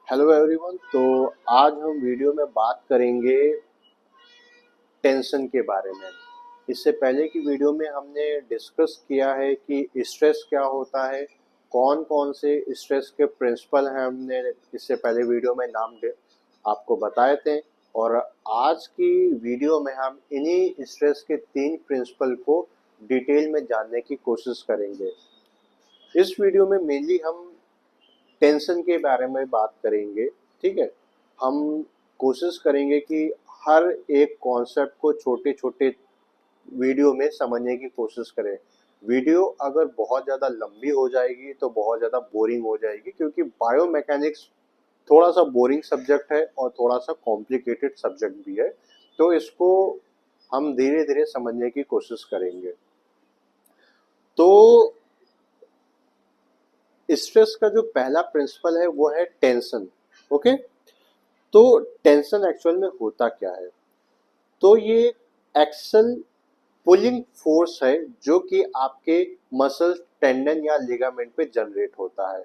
Hello everyone. तो आज हम वीडियो में बात करेंगे टेंशन के बारे में। इससे पहले की वीडियो में हमने डिस्कस किया है कि स्ट्रेस क्या होता है, कौन कौन से स्ट्रेस के प्रिंसिपल हैं, हमने इससे पहले वीडियो में आपको बताए थे। और आज की वीडियो में हम इन्हीं स्ट्रेस के 3 प्रिंसिपल को डिटेल में जानने की कोशिश करेंगे। इस वीडियो में मेनली हम टेंशन के बारे में बात करेंगे। ठीक है, हम कोशिश करेंगे कि हर एक कॉन्सेप्ट को छोटे छोटे वीडियो में समझने की कोशिश करें। वीडियो अगर बहुत ज़्यादा लंबी हो जाएगी तो बहुत ज़्यादा बोरिंग हो जाएगी, क्योंकि बायोमैकेनिक्स थोड़ा सा बोरिंग सब्जेक्ट है और थोड़ा सा कॉम्प्लिकेटेड सब्जेक्ट भी है। तो इसको हम धीरे धीरे समझने की कोशिश करेंगे। तो स्ट्रेस का जो पहला प्रिंसिपल है वो है टेंशन। ओके, तो टेंशन एक्चुअल में होता क्या है? तो ये एक्सल पुलिंग फोर्स है जो कि आपके मसल, टेंडन या लिगामेंट पे जनरेट होता है,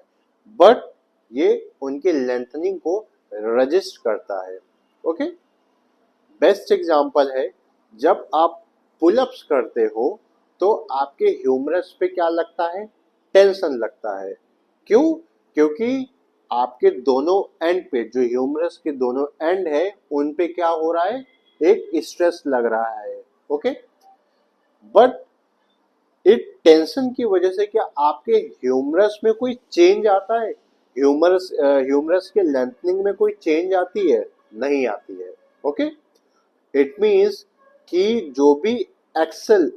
बट ये उनके लेंथनिंग को रजिस्ट करता है। ओके, बेस्ट एग्जांपल है जब आप पुलअप्स करते हो तो आपके ह्यूमरस पे क्या लगता है? टेंशन लगता है। क्यों? क्योंकि आपके दोनों एंड पे, जो ह्यूमरस के दोनों एंड है, उन पे क्या हो रहा है? एक स्ट्रेस लग रहा है। ओके, बट इस टेंशन की वजह से क्या आपके ह्यूमरस में कोई चेंज आता है? ह्यूमरस के लेंथनिंग में कोई चेंज आती है? नहीं आती है। ओके, इट मीन्स कि जो भी एक्सल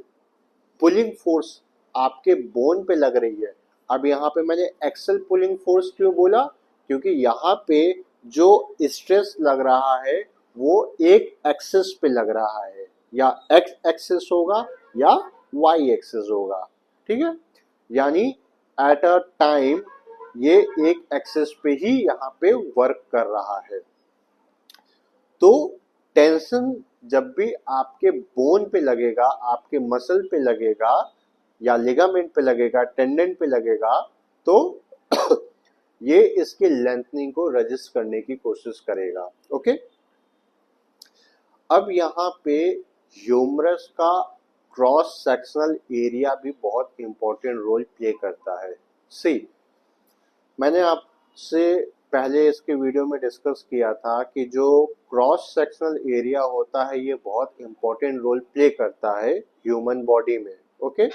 पुलिंग फोर्स आपके बोन पे लग रही है। अब यहाँ पे मैंने एक्सल पुलिंग फोर्स क्यों बोला? क्योंकि यहाँ पे जो स्ट्रेस लग रहा है वो एक एक्सिस पे लग रहा है, या एक्स एक्सिस होगा या वाई एक्सिस होगा। ठीक है, यानी एट अ टाइम ये एक एक्सिस पे ही यहाँ पे वर्क कर रहा है। तो टेंशन जब भी आपके बोन पे लगेगा, आपके मसल पे लगेगा या लिगामेंट पे लगेगा, टेंडन पे लगेगा, तो ये इसके लेंथनिंग को रजिस्ट करने की कोशिश करेगा। ओके, अब यहाँ पे ह्यूमरस का क्रॉस सेक्शनल एरिया भी बहुत इंपॉर्टेंट रोल प्ले करता है। सी, मैंने आपसे पहले इसके वीडियो में डिस्कस किया था कि जो क्रॉस सेक्शनल एरिया होता है ये बहुत इंपॉर्टेंट रोल प्ले करता है ह्यूमन बॉडी में। ओके,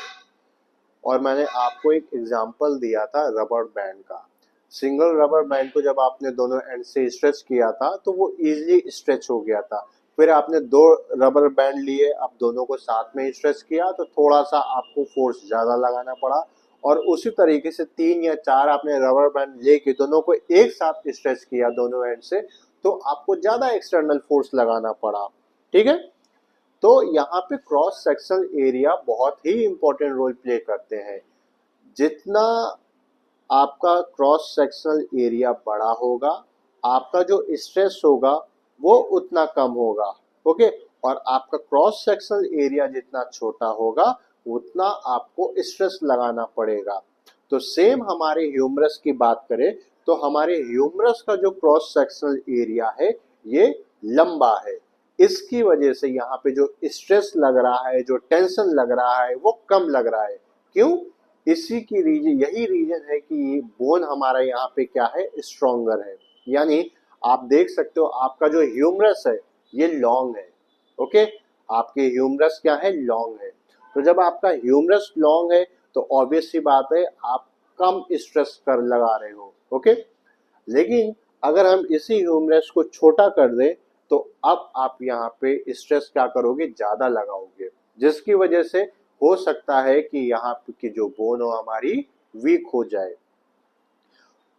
और मैंने आपको एक एग्जांपल दिया था रबर बैंड का। सिंगल रबर बैंड को जब आपने दोनों एंड से स्ट्रेच किया था तो वो इजीली स्ट्रेच हो गया था। फिर आपने 2 रबर बैंड लिए, अब दोनों को साथ में स्ट्रेच किया तो थोड़ा सा आपको फोर्स ज़्यादा लगाना पड़ा। और उसी तरीके से 3 या 4 आपने रबर बैंड लेके दोनों को एक साथ स्ट्रेच किया दोनों एंड से, तो आपको ज़्यादा एक्सटर्नल फोर्स लगाना पड़ा। ठीक है, तो यहाँ पे क्रॉस सेक्शनल एरिया बहुत ही इंपॉर्टेंट रोल प्ले करते हैं। जितना आपका क्रॉस सेक्शनल एरिया बड़ा होगा, आपका जो स्ट्रेस होगा वो उतना कम होगा। ओके, और आपका क्रॉस सेक्शनल एरिया जितना छोटा होगा उतना आपको स्ट्रेस लगाना पड़ेगा। तो सेम हमारे ह्यूमरस की बात करें तो हमारे ह्यूमरस का जो क्रॉस सेक्शनल एरिया है ये लंबा है। इसकी वजह से यहाँ पे जो स्ट्रेस लग रहा है, जो टेंशन लग रहा है, वो कम लग रहा है। क्यों? इसी की रीजन, यही रीजन है कि बोन हमारा यहाँ पे क्या है? स्ट्रॉन्गर है। यानी आप देख सकते हो आपका जो ह्यूमरस है ये लॉन्ग है। ओके, आपके ह्यूमरस क्या है? लॉन्ग है। तो जब आपका ह्यूमरस लॉन्ग है तो ऑब्वियस सी बात है आप कम स्ट्रेस कर लगा रहे हो। ओके, लेकिन अगर हम इसी ह्यूमरस को छोटा कर दें तो अब आप यहाँ पे स्ट्रेस क्या करोगे? ज्यादा लगाओगे, जिसकी वजह से हो सकता है कि यहाँ की जो बोन हो हमारी वीक हो जाए।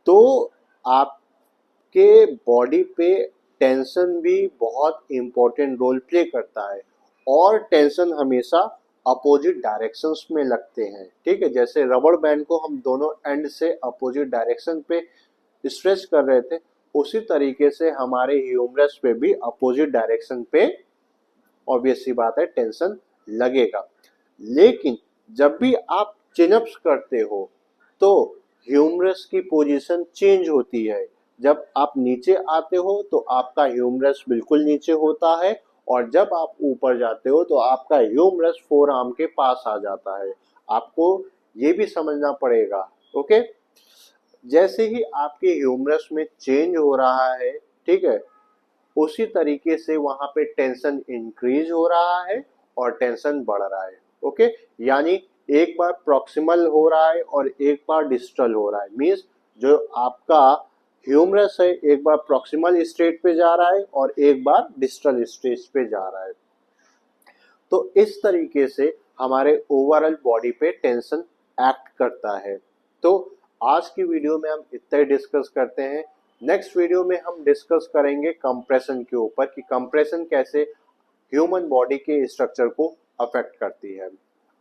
तो आपके बॉडी पे टेंशन भी बहुत इंपॉर्टेंट रोल प्ले करता है, और टेंशन हमेशा अपोजिट डायरेक्शंस में लगते हैं। ठीक है, जैसे रबर बैंड को हम दोनों एंड से अपोजिट डायरेक्शन पे स्ट्रेच कर रहे थे, उसी तरीके से हमारे ह्यूमरस पे भी अपोजिट डायरेक्शन पे ऑब्वियस सी बात है टेंशन लगेगा। लेकिन जब भी आप चिनअप्स करते हो तो ह्यूमरस की पोजीशन चेंज होती है। जब आप नीचे आते हो तो आपका ह्यूमरस बिल्कुल नीचे होता है, और जब आप ऊपर जाते हो तो आपका ह्यूमरस फोर आर्म के पास आ जाता है। आपको ये भी समझना पड़ेगा। ओके, जैसे ही आपके ह्यूमरस में चेंज हो रहा है, ठीक है, उसी तरीके से वहां पे टेंशन इंक्रीज हो रहा है और टेंशन बढ़ रहा है। ओके, यानी एक बार प्रॉक्सिमल हो रहा है और एक बार डिस्टल हो रहा है। मींस जो आपका ह्यूमरस है एक बार प्रॉक्सिमल स्टेट पे जा रहा है और एक बार डिस्टल स्टेज पे जा रहा है। तो इस तरीके से हमारे ओवरऑल बॉडी पे टेंशन एक्ट करता है। तो आज की वीडियो में हम इतना ही डिस्कस करते हैं। नेक्स्ट वीडियो में हम डिस्कस करेंगे कंप्रेशन के ऊपर कि कंप्रेशन कैसे ह्यूमन बॉडी के स्ट्रक्चर को अफेक्ट करती है।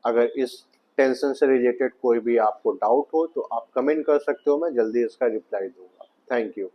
अगर इस टेंशन से रिलेटेड कोई भी आपको डाउट हो तो आप कमेंट कर सकते हो, मैं जल्दी इसका रिप्लाई दूंगा। Thank you.